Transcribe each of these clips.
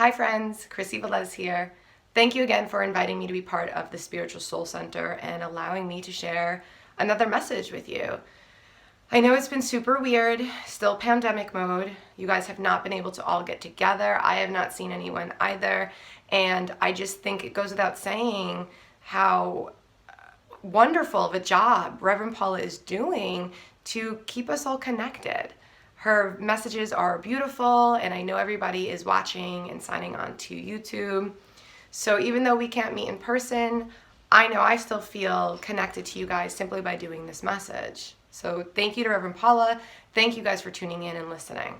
Hi friends, Chrissy Velez here. Thank you again for inviting me to be part of the Spiritual Soul Center and allowing me to share another message with you. I know it's been super weird, still pandemic mode. You guys have not been able to all get together. I have not seen anyone either. And I just think it goes without saying how wonderful of a job Reverend Paula is doing to keep us all connected. Her messages are beautiful, and I know everybody is watching and signing on to YouTube. So even though we can't meet in person, I know I still feel connected to you guys simply by doing this message. So thank you to Reverend Paula. Thank you guys for tuning in and listening.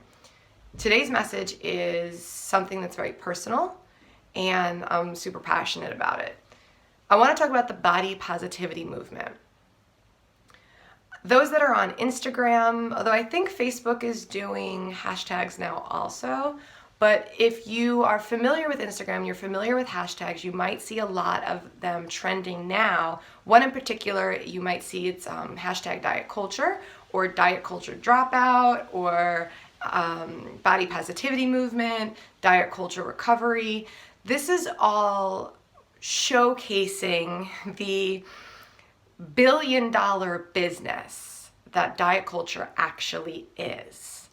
Today's message is something that's very personal, and I'm super passionate about it. I want to talk about the body positivity movement. Those that are on Instagram, although I think Facebook is doing hashtags now also, but if you are familiar with Instagram, you're familiar with hashtags, you might see a lot of them trending now. One in particular, you might see it's hashtag diet culture or diet culture dropout or body positivity movement, diet culture recovery. This is all showcasing the billion-dollar business that diet culture actually is.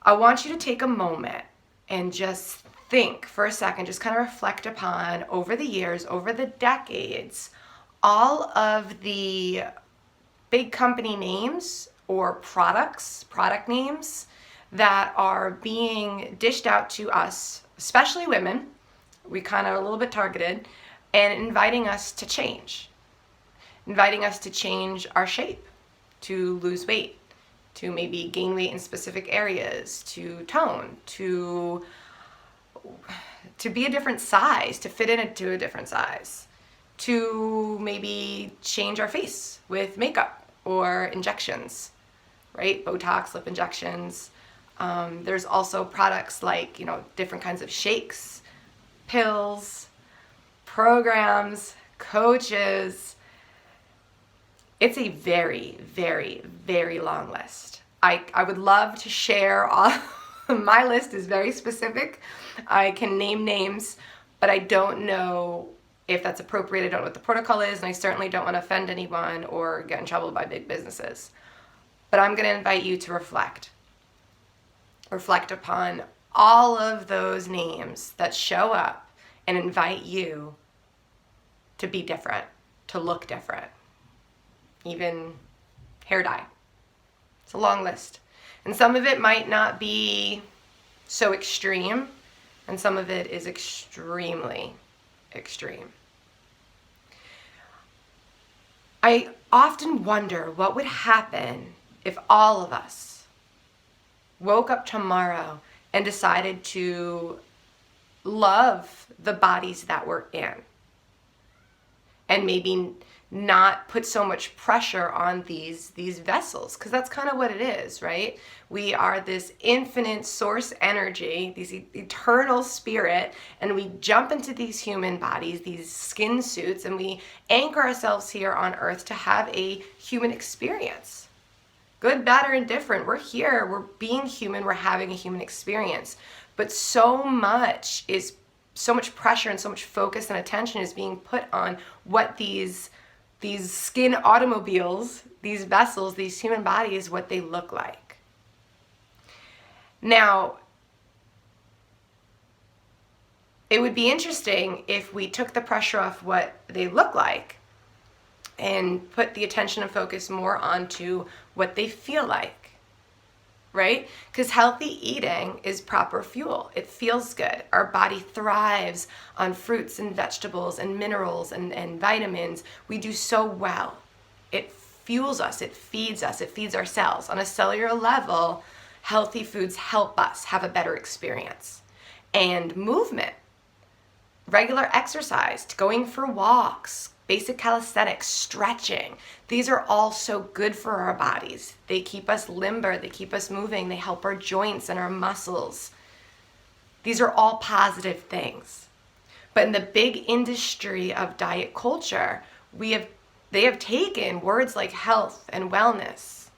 I want you to take a moment and just think for a second, just kind of reflect upon over the years, over the decades, all of the big company names or product names that are being dished out to us, especially women. We kind of are a little bit targeted, and inviting us to change. Inviting us to change our shape, to lose weight, to maybe gain weight in specific areas, to tone, to be a different size, to fit into a different size, to maybe change our face with makeup or injections, right? Botox, lip injections. There's also products like, different kinds of shakes, pills, programs, coaches. It's a very, very, very long list. I would love to share all. My list is very specific. I can name names, but I don't know if that's appropriate. I don't know what the protocol is, and I certainly don't want to offend anyone or get in trouble by big businesses. But I'm going to invite you to reflect. Reflect upon all of those names that show up and invite you to be different, to look different. Even hair dye. It's a long list. And some of it might not be so extreme, and some of it is extremely extreme. I often wonder what would happen if all of us woke up tomorrow and decided to love the bodies that we're in, and maybe not put so much pressure on these vessels, because that's kind of what it is, right? We are this infinite source energy, this eternal spirit, and we jump into these human bodies, these skin suits, and we anchor ourselves here on earth to have a human experience. Good, bad, or indifferent, we're here, we're being human, we're having a human experience. But so much pressure and so much focus and attention is being put on what these skin automobiles, these vessels, these human bodies, what they look like. Now, it would be interesting if we took the pressure off what they look like and put the attention and focus more onto what they feel like. Right? Because healthy eating is proper fuel. It feels good. Our body thrives on fruits and vegetables and minerals and vitamins. We do so well. It fuels us. It feeds us. It feeds our cells. On a cellular level, healthy foods help us have a better experience. And movement, regular exercise, going for walks, basic calisthenics, stretching. These are all so good for our bodies. They keep us limber, they keep us moving, they help our joints and our muscles. These are all positive things. But in the big industry of diet culture, they have taken words like health and wellness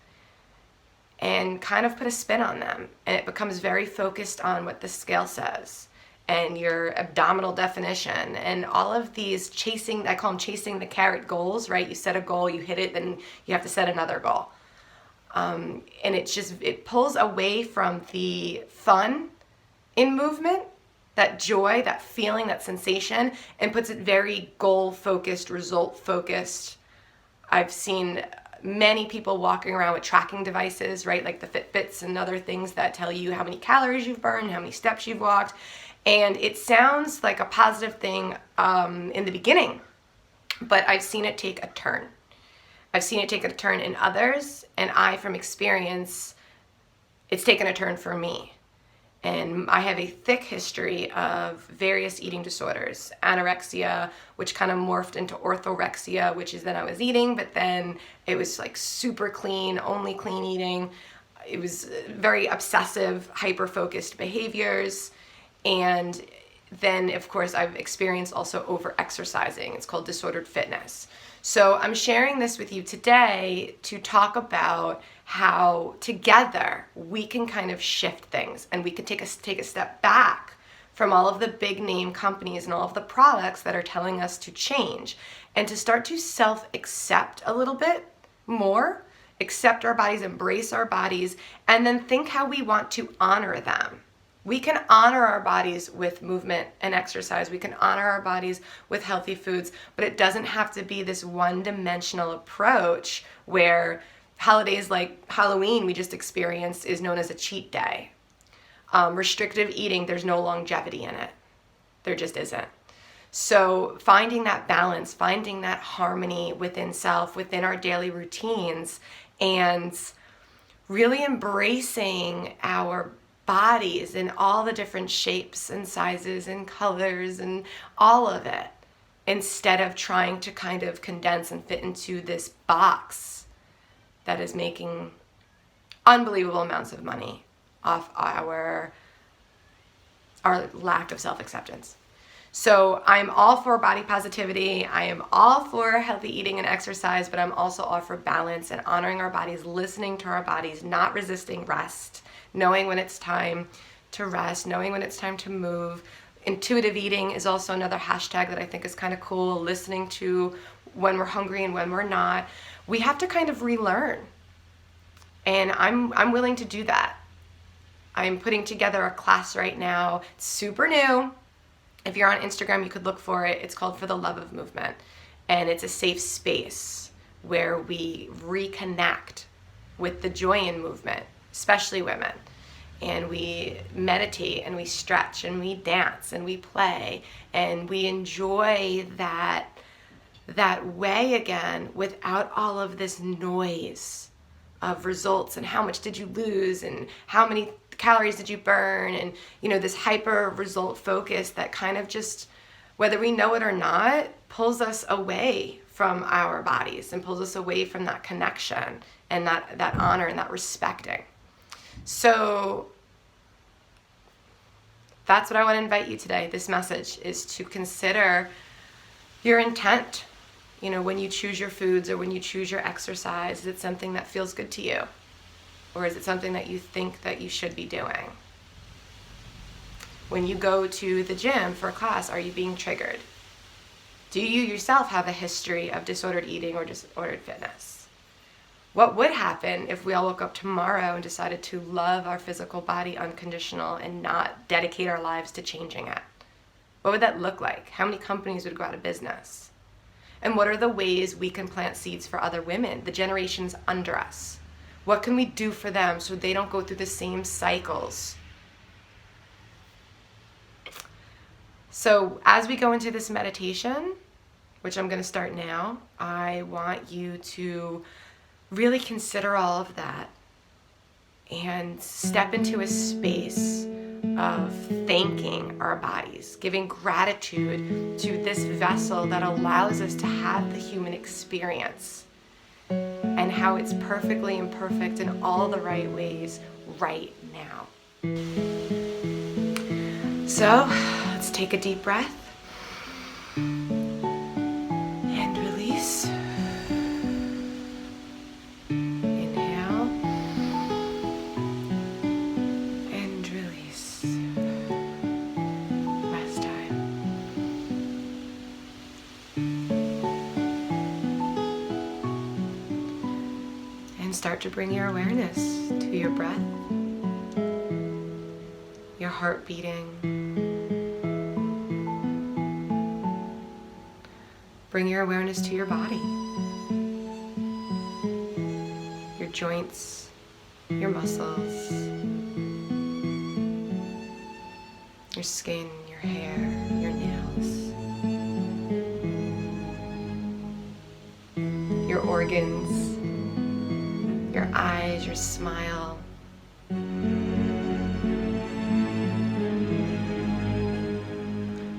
and kind of put a spin on them. And it becomes very focused on what the scale says and your abdominal definition and all of these chasing, I call them chasing the carrot goals, right? You set a goal, you hit it, then you have to set another goal. And it pulls away from the fun in movement, that joy, that feeling, that sensation, and puts it very goal-focused, result-focused. I've seen many people walking around with tracking devices, right? Like the Fitbits and other things that tell you how many calories you've burned, how many steps you've walked. And it sounds like a positive thing in the beginning, but I've seen it take a turn. I've seen it take a turn in others, and from experience, it's taken a turn for me. And I have a thick history of various eating disorders. Anorexia, which kind of morphed into orthorexia, which is that I was eating, but then it was like super clean, only clean eating. It was very obsessive, hyper-focused behaviors. And then, of course, I've experienced also over-exercising. It's called disordered fitness. So I'm sharing this with you today to talk about how together we can kind of shift things, and we can take a step back from all of the big name companies and all of the products that are telling us to change, and to start to self-accept a little bit more, accept our bodies, embrace our bodies, and then think how we want to honor them. We can honor our bodies with movement and exercise. We can honor our bodies with healthy foods, but it doesn't have to be this one-dimensional approach where holidays like Halloween we just experienced is known as a cheat day. Restrictive eating, there's no longevity in it. There just isn't. So finding that balance, finding that harmony within self, within our daily routines, and really embracing our bodies in all the different shapes and sizes and colors and all of it, instead of trying to kind of condense and fit into this box that is making unbelievable amounts of money off our lack of self-acceptance. So I'm all for body positivity. I am all for healthy eating and exercise, but I'm also all for balance and honoring our bodies, listening to our bodies, not resisting rest, knowing when it's time to rest, knowing when it's time to move. Intuitive eating is also another hashtag that I think is kind of cool, listening to when we're hungry and when we're not. We have to kind of relearn, and I'm willing to do that. I'm putting together a class right now. It's super new. If you're on Instagram, you could look for it. It's called For the Love of Movement, and it's a safe space where we reconnect with the joy in movement, especially women. And we meditate and we stretch and we dance and we play and we enjoy that way again without all of this noise of results and how much did you lose and how many calories did you burn, and this hyper result focus that kind of just, whether we know it or not, pulls us away from our bodies and pulls us away from that connection and that honor and that respecting. So that's what I want to invite you today. This message is to consider your intent. When you choose your foods or when you choose your exercise, is it something that feels good to you? Or is it something that you think that you should be doing? When you go to the gym for a class, are you being triggered? Do you yourself have a history of disordered eating or disordered fitness? What would happen if we all woke up tomorrow and decided to love our physical body unconditional and not dedicate our lives to changing it? What would that look like? How many companies would go out of business? And what are the ways we can plant seeds for other women, the generations under us? What can we do for them so they don't go through the same cycles? So as we go into this meditation, which I'm going to start now, I want you to really consider all of that and step into a space of thanking our bodies, giving gratitude to this vessel that allows us to have the human experience, and how it's perfectly imperfect in all the right ways right now. So let's take a deep breath and release. Inhale and release. start to bring your awareness to your breath, your heart beating. Bring your awareness to your body, your joints, your muscles, your skin, your hair, your nails, your organs, your eyes, your smile.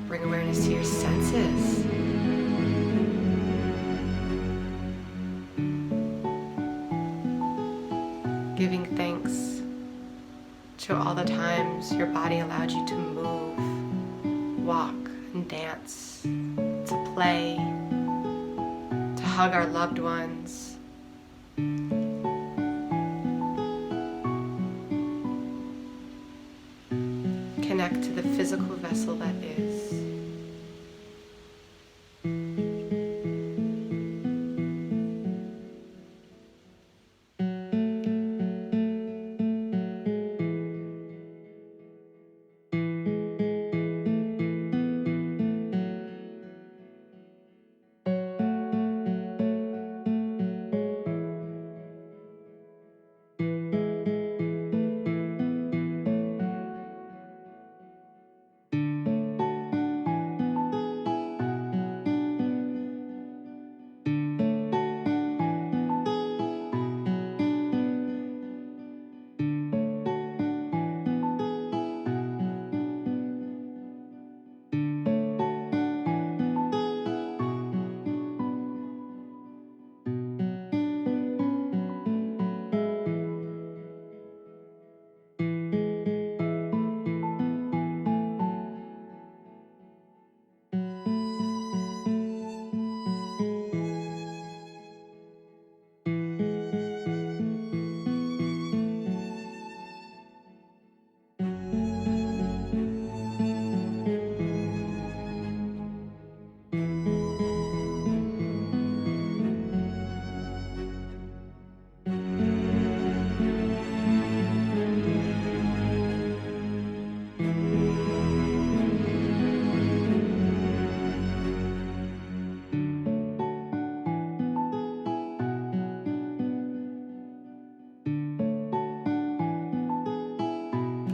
Bring awareness to your senses. Giving thanks to all the times your body allowed you to move, walk, and dance, to play, to hug our loved ones. Connect to the physical vessel that is.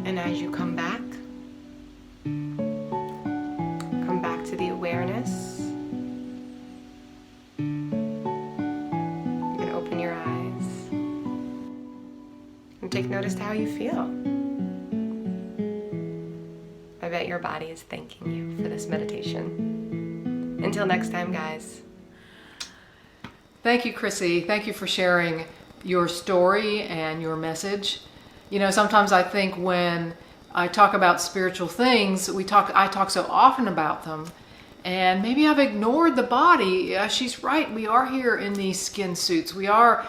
And as you come back to the awareness. You can open your eyes and take notice to how you feel. I bet your body is thanking you for this meditation. Until next time, guys. Thank you, Chrissy. Thank you for sharing your story and your message. You know, sometimes I think when I talk about spiritual things, I talk so often about them, and maybe I've ignored the body. She's right. We are here in these skin suits. We are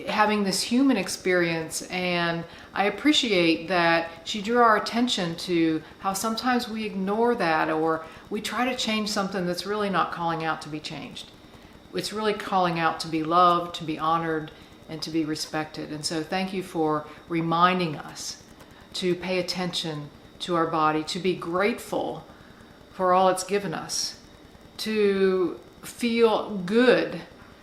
having this human experience, and I appreciate that she drew our attention to how sometimes we ignore that, or we try to change something that's really not calling out to be changed. It's really calling out to be loved, to be honored, and to be respected. And so thank you for reminding us to pay attention to our body, to be grateful for all it's given us, to feel good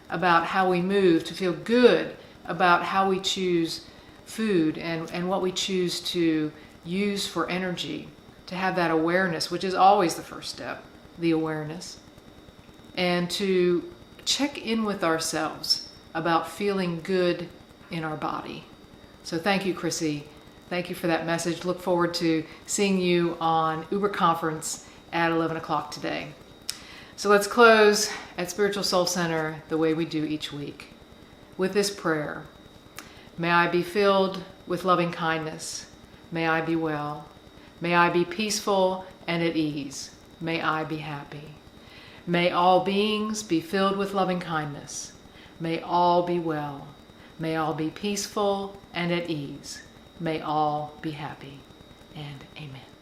about how we move, to feel good about how we choose food and what we choose to use for energy, to have that awareness, which is always the first step, the awareness, and to check in with ourselves about feeling good in our body. So thank you, Chrissy. Thank you for that message. Look forward to seeing you on Uber Conference at 11 o'clock today. So let's close at Spiritual Soul Center the way we do each week with this prayer. May I be filled with loving kindness. May I be well. May I be peaceful and at ease. May I be happy. May all beings be filled with loving kindness. May all be well. May all be peaceful and at ease. May all be happy. And amen.